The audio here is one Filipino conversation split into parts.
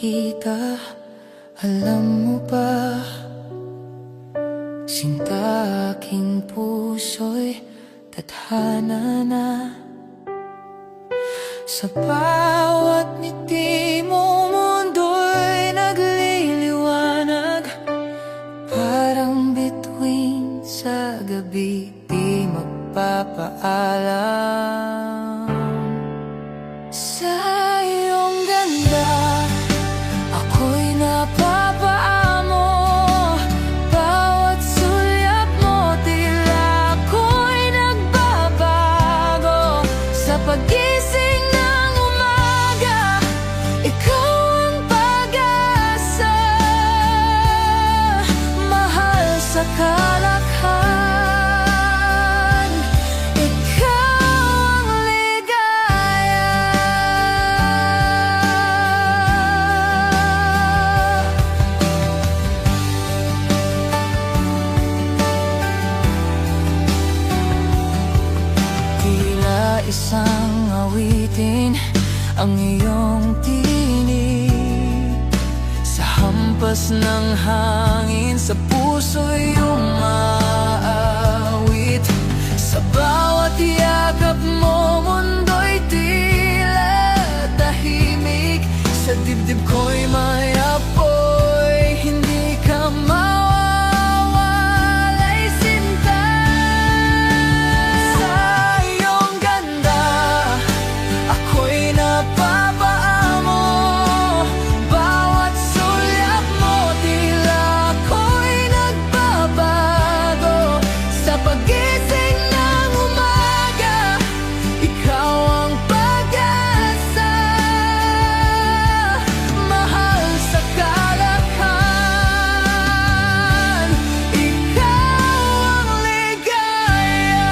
makita. Alam mo ba, sinta, aking puso'y tadhana na. Sa bawat ngiti mo, mundo'y nagliliwanag. Parang bituin sa gabi, di magpapaalam. Sa iyong ganda, ako'y napapaamo. Bawat sulyap mo, tila ako'y nagbabago. Sa pagising ng umaga, ikaw ang pag-asa. Mahal sa kalakhan, isang awitin ang iyong tinig. Sa hampas ng hangin, sa puso'y umaawit. Sa bawat yakap mo, mundo'y tila tahimik. Sa dibdib ko'y may apoy, hindi ka mawawalay, sinta. Sa iyong ganda, ako'y napapaamo. Bawat sulyap mo, tila ako'y nagbabago. Sa pagising ng umaga, ikaw ang pag-asa. Mahal sa kalakhan, ikaw ang ligaya.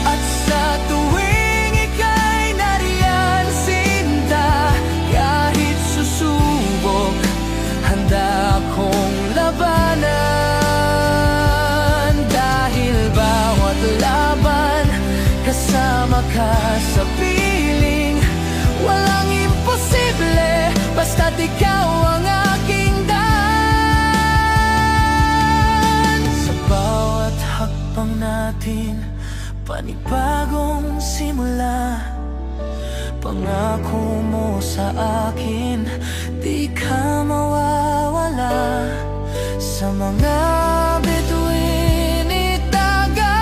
At sa tuwing ika'y nariyan, sinta, kahit susubok, handa akong labanan. Dahil bawat laban, kasama ka sa piling. Walang imposible, basta't ikaw ang aking daan. Sa bawat hakbang natin, panibagong simula. Pangako mo sa akin, di ka mawawala. Sa mga bituin, itaga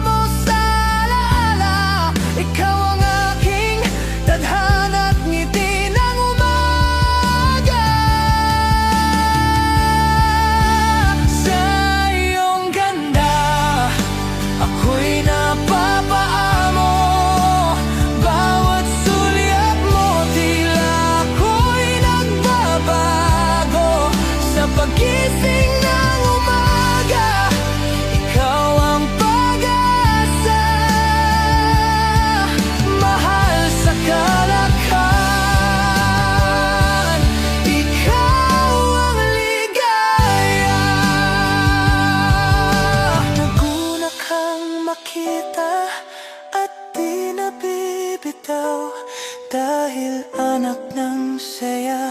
mo sa alaala. Ikaw ang aking tadhana't ngiti ng umaga. Sa iyong ganda, ako'y napapaamo. Bawat sulyap mo, tila ako'y nagbabago. Sa pagising ng umaga, ikaw ang pag-asa. Mahal sa kalakhan, ikaw ang ligaya. Naguna kang makita at di nabibitaw. Dahil anak ng saya,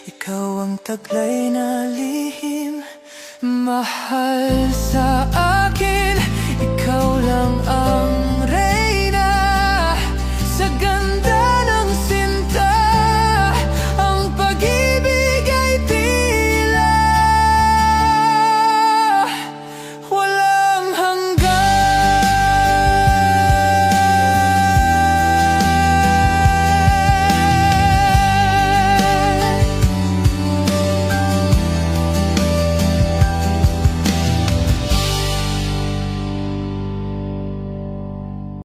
ikaw ang taglay na lihim. Mahal sa